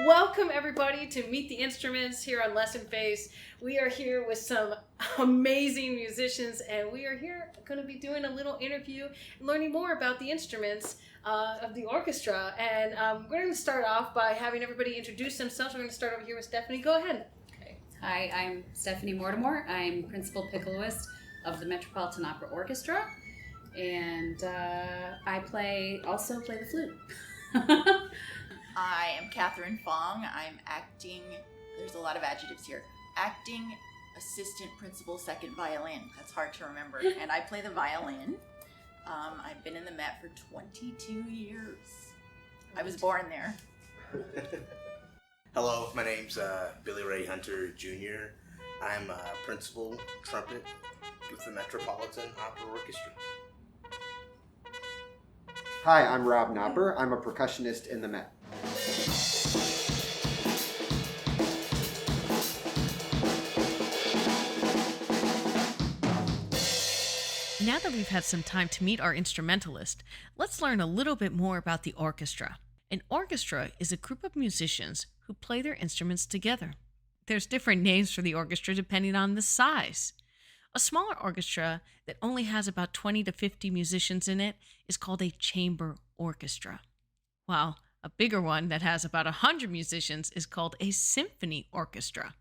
Welcome everybody to Meet the Instruments here on Lessonface. We are here with some amazing musicians, and we are here going to be doing a little interview and learning more about the instruments of the orchestra. And we're going to start off by having everybody introduce themselves. We're going to start over here with Stephanie. Go ahead. Okay. Hi, I'm Stephanie Mortimore. I'm principal piccoloist of the Metropolitan Opera Orchestra, and I also play the flute. I am Katherine Fong. I'm acting, there's a lot of adjectives here, acting assistant principal second violin. That's hard to remember. And I play the violin. I've been in the MET for 22 years. I was born there. Hello, my name's Billy Ray Hunter Jr. I'm principal trumpet with the Metropolitan Opera Orchestra. Hi, I'm Rob Knopper. I'm a percussionist in the MET. Now that we've had some time to meet our instrumentalist, let's learn a little bit more about the orchestra. An orchestra is a group of musicians who play their instruments together. There's different names for the orchestra depending on the size. A smaller orchestra that only has about 20 to 50 musicians in it is called a chamber orchestra, while a bigger one that has about 100 musicians is called a symphony orchestra.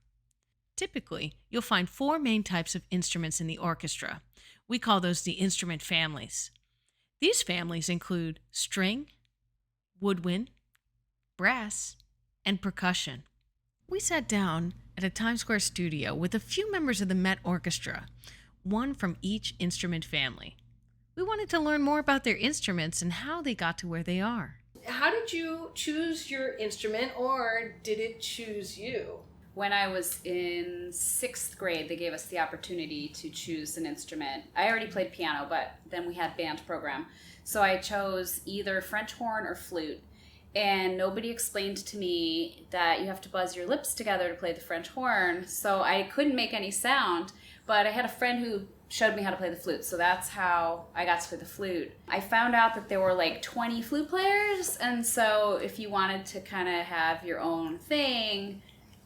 Typically, you'll find four main types of instruments in the orchestra. We call those the instrument families. These families include string, woodwind, brass, and percussion. We sat down at a Times Square studio with a few members of the MET Orchestra, one from each instrument family. We wanted to learn more about their instruments and how they got to where they are. How did you choose your instrument, or did it choose you? When I was in 6th grade, they gave us the opportunity to choose an instrument. I already played piano, but then we had band program. So I chose either French horn or flute. And nobody explained to me that you have to buzz your lips together to play the French horn. So I couldn't make any sound, but I had a friend who showed me how to play the flute. So that's how I got to play the flute. I found out that there were like 20 flute players. And so if you wanted to kind of have your own thing,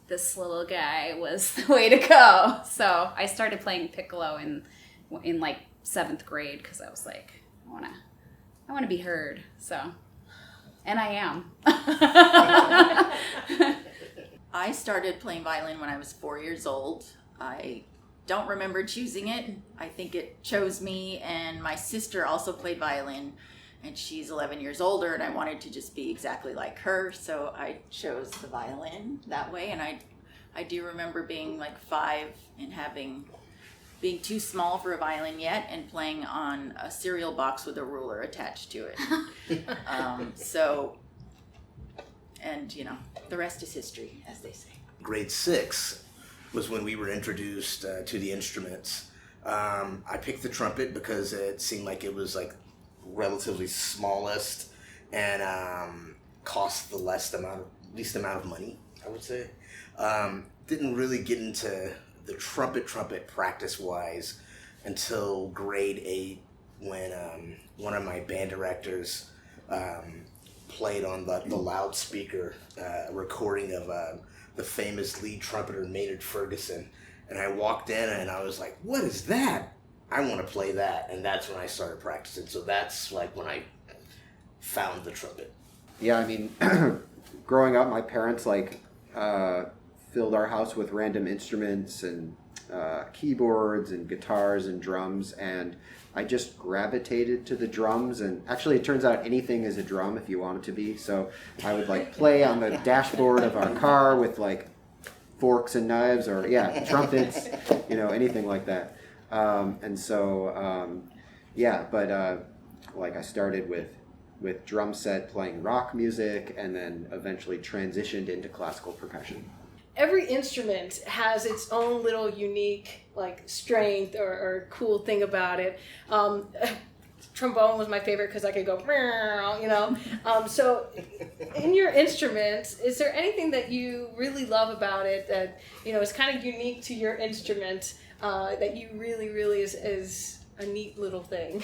this little guy was the way to go. So I started playing Piccolo in like 7th grade because I was like, I want to be heard. So, and I am. I started playing violin when I was 4 years old. I don't remember choosing it. I think it chose me, and my sister also played violin, and she's 11 years older, and I wanted to just be exactly like her, so I chose the violin that way. And I do remember being like 5 and being too small for a violin yet, and playing on a cereal box with a ruler attached to it. And you know, the rest is history, as they say. Grade 6 was when we were introduced to the instruments. I picked the trumpet because it seemed like it was like relatively smallest and cost the least amount of money, I would say. Didn't really get into the trumpet practice wise until grade 8 when one of my band directors played on the loudspeaker recording of the famous lead trumpeter Maynard Ferguson, and I walked in and I was like, what is that? I want to play that. And that's when I started practicing. So that's like when I found the trumpet. Yeah, I mean, growing up, my parents filled our house with random instruments and keyboards and guitars and drums, and I just gravitated to the drums. And actually, it turns out anything is a drum if you want it to be. So I would play on the dashboard of our car with forks and knives, or trumpets, anything like that. I started with drum set playing rock music, and then eventually transitioned into classical percussion. Every instrument has its own little unique strength or cool thing about it. Trombone was my favorite because I could go, so in your instrument, is there anything that you really love about it that is kind of unique to your instrument that you really is a neat little thing?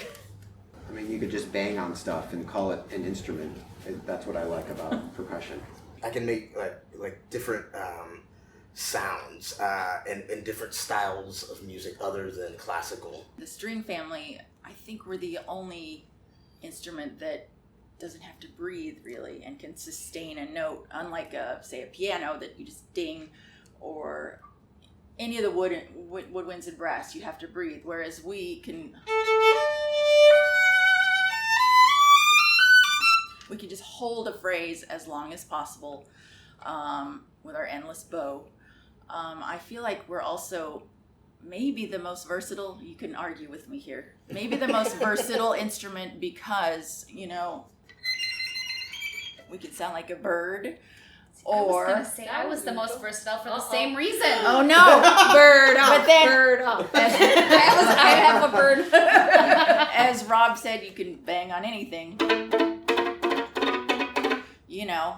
I mean, you could just bang on stuff and call it an instrument. That's what I like about percussion. I can make like different sounds and different styles of music other than classical. The string family, I think we're the only instrument that doesn't have to breathe really and can sustain a note, unlike say a piano that you just ding, or any of the woodwinds and brass you have to breathe, whereas we can just hold a phrase as long as possible with our endless bow. I feel like we're also maybe the most versatile, you can argue with me here, maybe the most versatile instrument because, you know, we could sound like a bird. Or I was gonna say I was the most versatile for the same reason. Oh no, Bird up, But then- bird up. I have a bird. as Rob said, you can bang on anything. You know,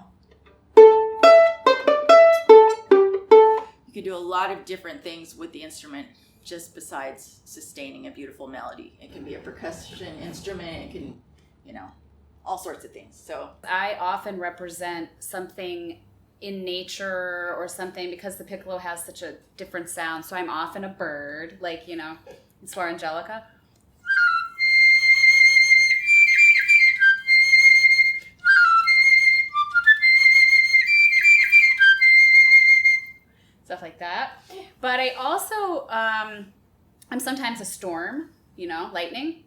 you can do a lot of different things with the instrument just besides sustaining a beautiful melody. It can be a percussion instrument, it can, you know, all sorts of things. So I often represent something in nature or something because the piccolo has such a different sound. So I'm often a bird, like, you know, in Suor Angelica. Stuff like that. But I also, I'm sometimes a storm, you know, lightning.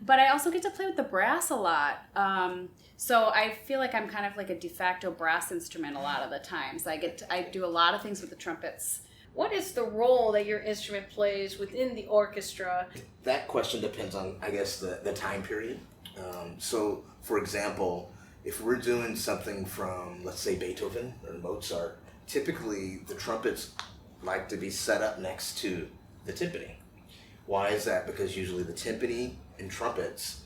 But I also get to play with the brass a lot. So I feel like I'm kind of like a de facto brass instrument a lot of the times. I do a lot of things with the trumpets. What is the role that your instrument plays within the orchestra? That question depends on, I guess, the time period. So, for example, if we're doing something from, let's say, Beethoven or Mozart, typically the trumpets like to be set up next to the timpani. Why is that? Because usually the timpani and trumpets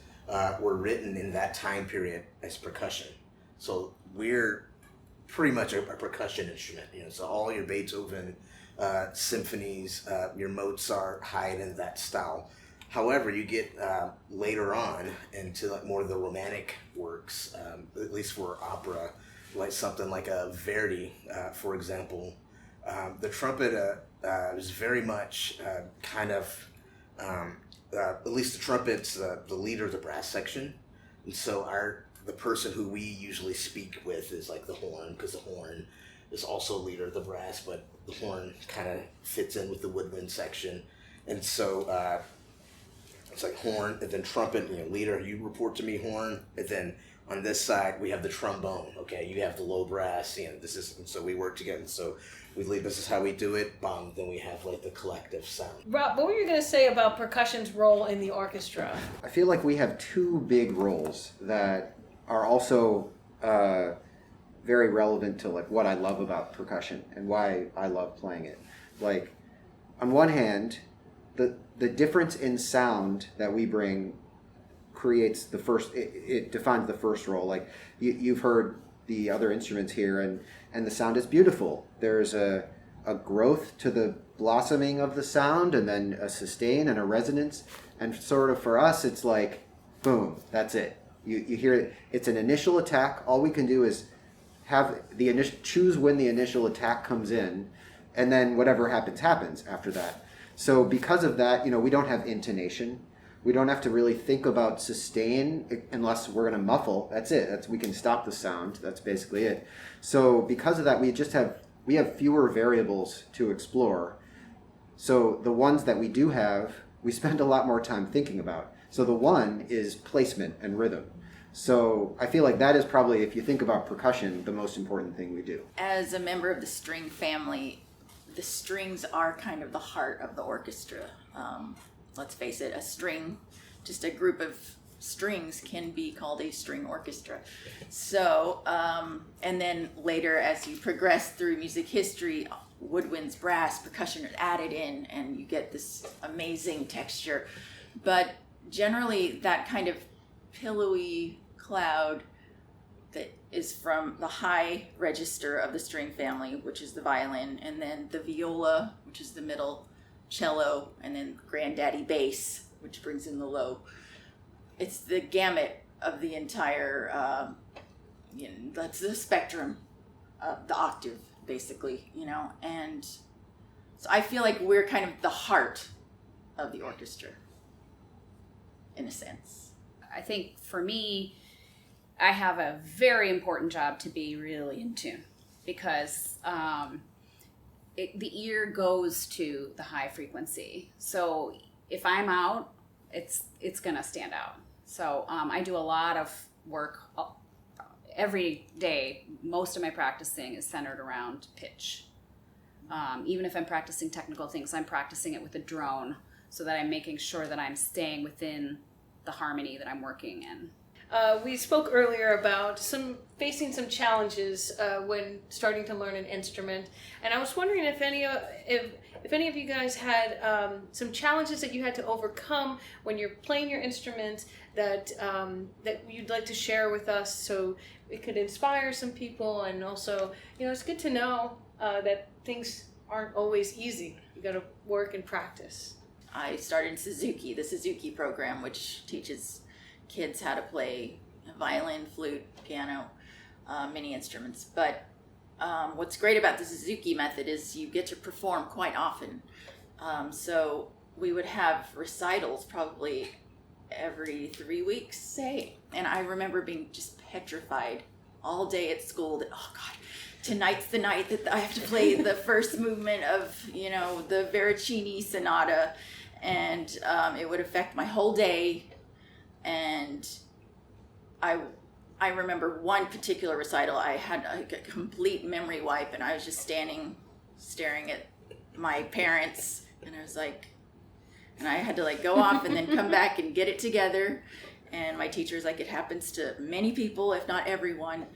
were written in that time period as percussion. So we're pretty much a percussion instrument. You know, so all your Beethoven symphonies, your Mozart, Haydn, that style. However, you get later on into like more of the romantic works, at least for opera, like something like a Verdi, for example. The trumpet is very much kind of at least the trumpet's the leader of the brass section, and so the person who we usually speak with is like the horn, because the horn is also leader of the brass, but the horn kind of fits in with the woodwind section, and so it's like horn and then trumpet. You know, leader, you report to me, horn, and then on this side we have the trombone. Okay, you have the low brass. You know, and so we work together. And so we lead. This is how we do it. Bang. Then we have like the collective sound. Rob, what were you going to say about percussion's role in the orchestra? I feel like we have two big roles that are also very relevant to like what I love about percussion and why I love playing it. Like, on one hand, the difference in sound that we bring creates the first. It defines the first role. Like you've heard the other instruments here, and the sound is beautiful. There's a growth to the blossoming of the sound, and then a sustain and a resonance. And sort of for us, it's like, boom, that's it. You hear it. It's an initial attack. All we can do is have choose when the initial attack comes in, and then whatever happens after that. So because of that, you know, we don't have intonation. We don't have to really think about sustain unless we're going to muffle. That's it. We can stop the sound. That's basically it. So because of that, we have fewer variables to explore. So the ones that we do have, we spend a lot more time thinking about. So the one is placement and rhythm. So I feel like that is probably, if you think about percussion, the most important thing we do. as a member of the string family, the strings are kind of the heart of the orchestra. Let's face it, a string, just a group of strings can be called a string orchestra. So, and then later as you progress through music history, woodwinds, brass, percussion are added in and you get this amazing texture. But generally that kind of pillowy cloud that is from the high register of the string family, which is the violin, and then the viola, which is the middle, cello, and then granddaddy bass, which brings in the low. It's the gamut of the entire, that's the spectrum of the octave, basically, and so I feel like we're kind of the heart of the orchestra, in a sense. I think for me, I have a very important job to be really in tune, because the ear goes to the high frequency. So if I'm out, it's gonna stand out. So I do a lot of work every day. Most of my practicing is centered around pitch. Even if I'm practicing technical things, I'm practicing it with a drone, so that I'm making sure that I'm staying within the harmony that I'm working in. We spoke earlier about facing some challenges when starting to learn an instrument, and I was wondering if any of you guys had some challenges that you had to overcome when you're playing your instrument that you'd like to share with us, so it could inspire some people, and also, it's good to know that things aren't always easy. You got to work and practice. I started the Suzuki program, which teaches kids how to play violin, flute, piano, many instruments. But what's great about the Suzuki method is you get to perform quite often. So we would have recitals probably every 3 weeks, say. And I remember being just petrified all day at school that, oh God, tonight's the night that I have to play the first movement of, the Veracini Sonata. And it would affect my whole day. And I remember one particular recital, I had a complete memory wipe, and I was just standing staring at my parents, and I was like, and I had to go off and then come back and get it together. And my teacher was like, it happens to many people, if not everyone.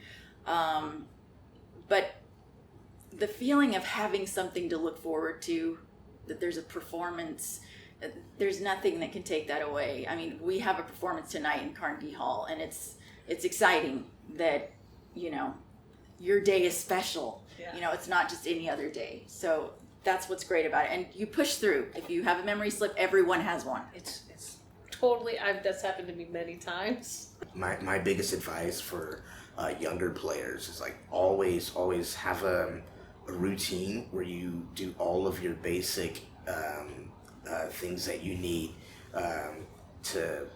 But the feeling of having something to look forward to, that there's a performance, there's nothing that can take that away. I mean, we have a performance tonight in Carnegie Hall, and it's exciting that, your day is special. Yeah. It's not just any other day. So that's what's great about it. And you push through. If you have a memory slip, everyone has one. It's totally, that's happened to me many times. My biggest advice for younger players is always have a routine where you do all of your basic things that you need to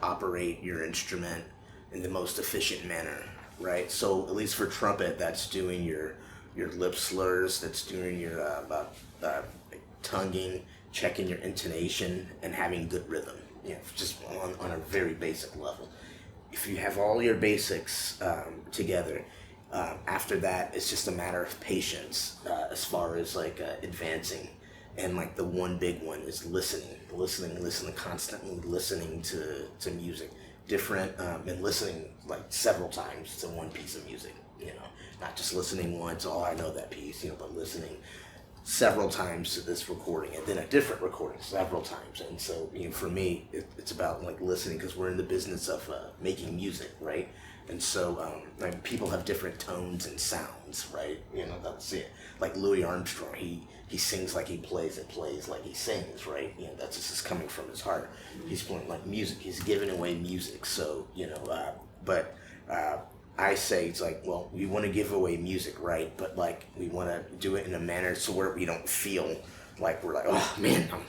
operate your instrument in the most efficient manner, right? So at least for trumpet, that's doing your lip slurs, that's doing your tonguing, checking your intonation, and having good rhythm, just on a very basic level. If you have all your basics together, after that, it's just a matter of patience as far as advancing. And the one big one is listening, constantly listening to music, and listening several times to one piece of music, not just listening once, oh, I know that piece, but listening several times to this recording and then a different recording several times. And so, for me, it's about listening, because we're in the business of making music, right? And so people have different tones and sounds, right? That's it. Like Louis Armstrong, he sings like he plays and plays like he sings, right? That's just coming from his heart. He's playing music. He's giving away music. So, but I say it's well, we want to give away music, right? But we want to do it in a manner so where we don't feel like we're oh man, I'm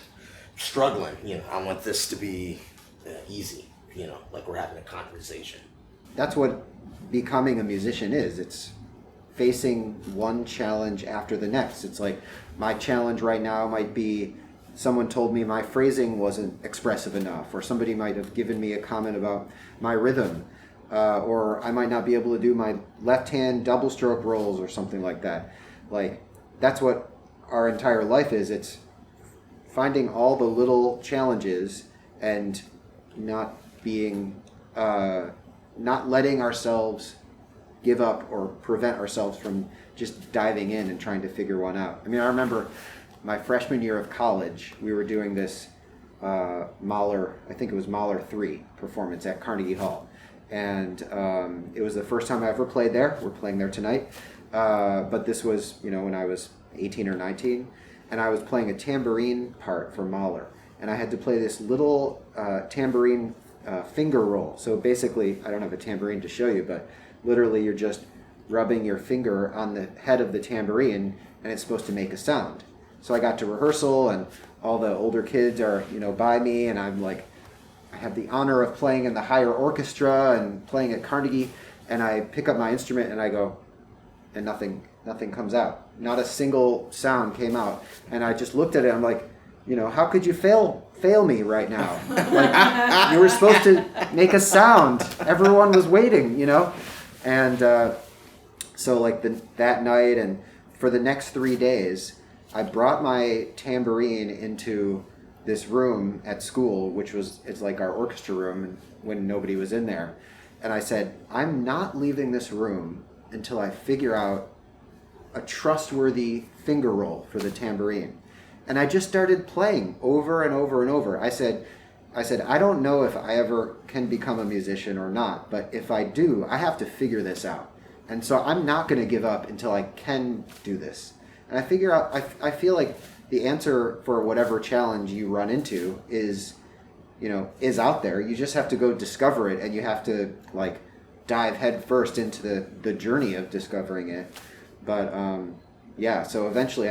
struggling. I want this to be easy. Like we're having a conversation. That's what becoming a musician is. It's facing one challenge after the next. It's my challenge right now might be someone told me my phrasing wasn't expressive enough, or somebody might have given me a comment about my rhythm, or I might not be able to do my left hand double stroke rolls or something like that. That's what our entire life is. It's finding all the little challenges and not being not letting ourselves give up or prevent ourselves from just diving in and trying to figure one out. I mean, I remember my freshman year of college, we were doing this Mahler, I think it was Mahler 3 performance at Carnegie Hall. And it was the first time I ever played there. We're playing there tonight. But this was, when I was 18 or 19. And I was playing a tambourine part for Mahler. And I had to play this little tambourine finger roll. So basically, I don't have a tambourine to show you, but literally you're just rubbing your finger on the head of the tambourine, and it's supposed to make a sound. So I got to rehearsal, and all the older kids are, by me, and I'm like, I have the honor of playing in the higher orchestra and playing at Carnegie, and I pick up my instrument and I go, and nothing comes out. Not a single sound came out. And I just looked at it, I'm like, how could you fail me right now? Like, you were supposed to make a sound. Everyone was waiting, And so like that night and for the next 3 days, I brought my tambourine into this room at school, it's like our orchestra room, and when nobody was in there. And I said, I'm not leaving this room until I figure out a trustworthy finger roll for the tambourine. And I just started playing over and over and over. I said, I don't know if I ever can become a musician or not, but if I do, I have to figure this out. And so I'm not going to give up until I can do this. And I feel like the answer for whatever challenge you run into is out there. You just have to go discover it, and you have to like dive head first into the journey of discovering it. But so eventually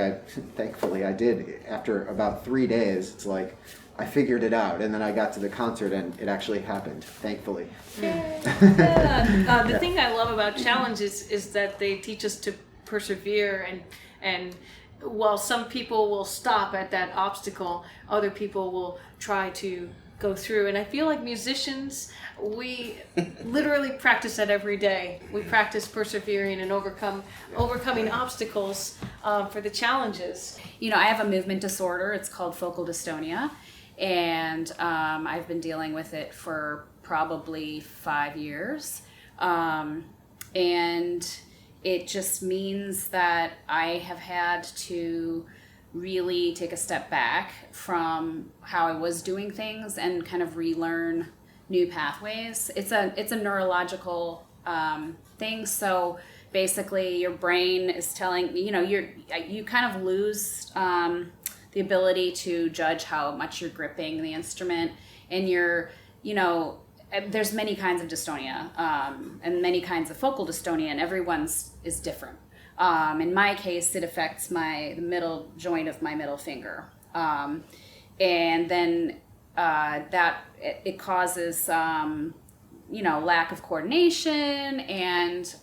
thankfully I did. After about 3 days, it's like I figured it out, and then I got to the concert and it actually happened, thankfully. The thing I love about challenges is that they teach us to persevere, and while some people will stop at that obstacle, other people will try to go through. And I feel like musicians, we literally practice that every day. We practice persevering and overcoming obstacles for the challenges. I have a movement disorder. It's called focal dystonia. And I've been dealing with it for probably 5 years. And it just means that I have had to really take a step back from how I was doing things and kind of relearn new pathways. It's a neurological thing. So basically, your brain is telling you kind of lose the ability to judge how much you're gripping the instrument, and there's many kinds of dystonia and many kinds of focal dystonia, and everyone's is different. In my case, it affects the middle joint of my middle finger. And then it causes, lack of coordination and,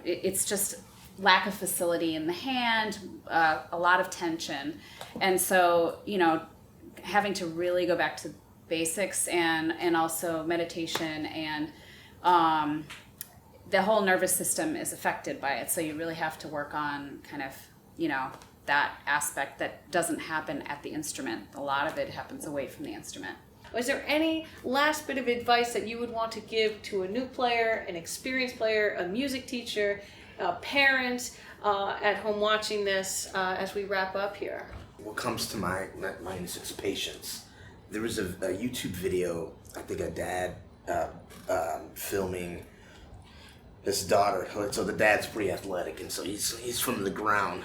it's just lack of facility in the hand, a lot of tension. And so, having to really go back to basics and also meditation and, the whole nervous system is affected by it. So you really have to work on kind of, that aspect that doesn't happen at the instrument. A lot of it happens away from the instrument. Was there any last bit of advice that you would want to give to a new player, an experienced player, a music teacher, a parent at home watching this as we wrap up here? What comes to my mind is patience. There was a YouTube video, I think a dad filming his daughter. So the dad's pretty athletic, and so he's from the ground.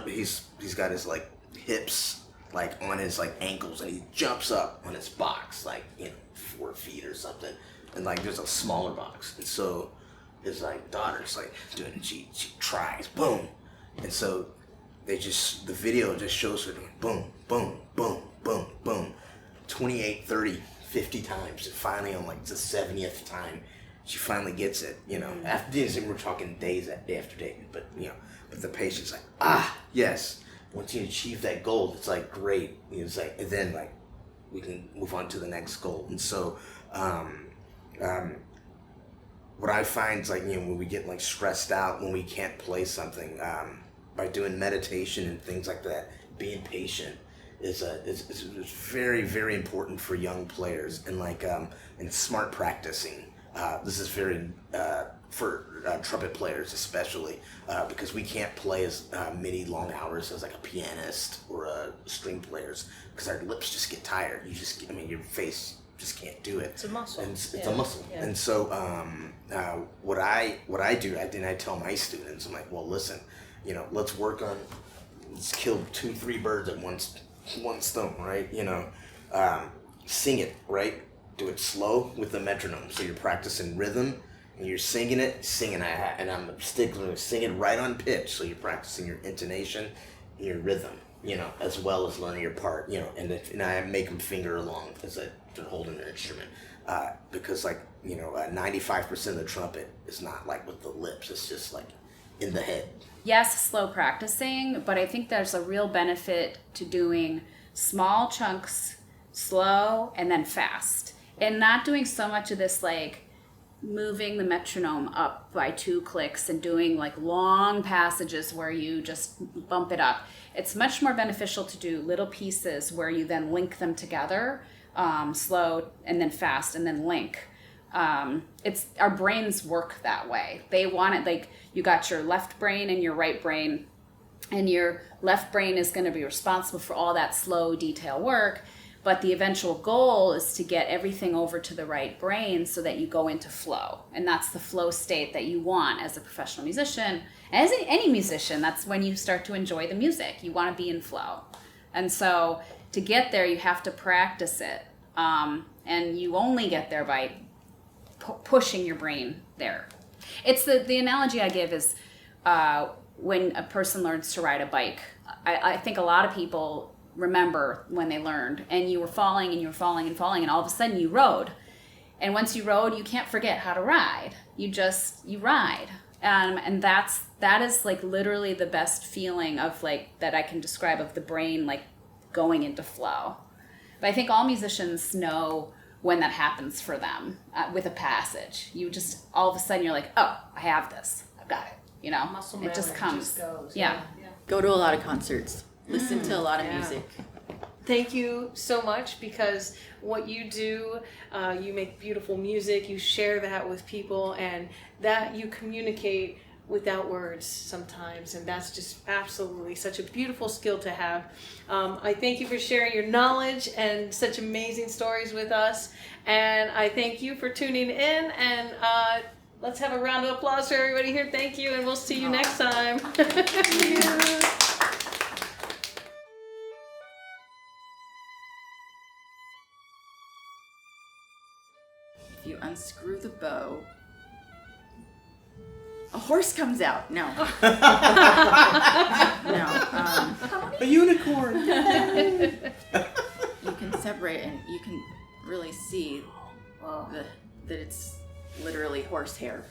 He's got his like hips like on his like ankles, and he jumps up on his box 4 feet or something, and like there's a smaller box, and so his like daughter's like doing it. She tries, boom, and so the video just shows her doing boom, boom, boom, boom, boom, 28, 30, 50 times, and finally on like the 70th time, she finally gets it, After this, we're talking days after day, but but the patient's like, yes. Once you achieve that goal, it's like great. It's like, and then like we can move on to the next goal. And so, what I find is like when we get like stressed out when we can't play something, by doing meditation and things like that, being patient is very, very important for young players, and and smart practicing. This is very for trumpet players especially, because we can't play as many long hours as like a pianist or a string players, because our lips just get tired. Your face just can't do it. It's a muscle. And it's a muscle. Yeah. And so what I do, I tell my students, I'm like, well, listen, let's kill 2-3 birds at one stone, right? sing it, right? Do it slow with the metronome. So you're practicing rhythm and you're singing it, and I'm a stickler to sing it right on pitch. So you're practicing your intonation and your rhythm, as well as learning your part, and I make them finger along as they're holding their instrument. Because 95% of the trumpet is not like with the lips, it's just like in the head. Yes, slow practicing, but I think there's a real benefit to doing small chunks, slow, and then fast. And not doing so much of this like moving the metronome up by 2 clicks and doing like long passages where you just bump it up. It's much more beneficial to do little pieces where you then link them together, slow and then fast and then link. It's our brains work that way. They want it like you got your left brain and your right brain, and your left brain is going to be responsible for all that slow detail work. But the eventual goal is to get everything over to the right brain so that you go into flow. And that's the flow state that you want as a professional musician. As any musician, that's when you start to enjoy the music. You want to be in flow. And so to get there, you have to practice it. And you only get there by pushing your brain there. It's the analogy I give is when a person learns to ride a bike. I think a lot of people remember when they learned, and you were falling and you were falling and falling, and all of a sudden you rode. And once you rode, you can't forget how to ride. You ride. And that is like literally the best feeling of like that I can describe of the brain like going into flow. But I think all musicians know when that happens for them with a passage. You just all of a sudden you're like, oh, I have this. I've got it. Muscle it memory just comes. just goes. Yeah. Go to a lot of concerts. Listen to a lot of music. Thank you so much, because what you do, you make beautiful music, you share that with people, and that you communicate without words sometimes, and that's just absolutely such a beautiful skill to have. I thank you for sharing your knowledge and such amazing stories with us, and I thank you for tuning in, and let's have a round of applause for everybody here. Thank you, and we'll see you next time. If you unscrew the bow, a horse comes out. No. A unicorn! You can separate and you can really see that it's literally horsehair.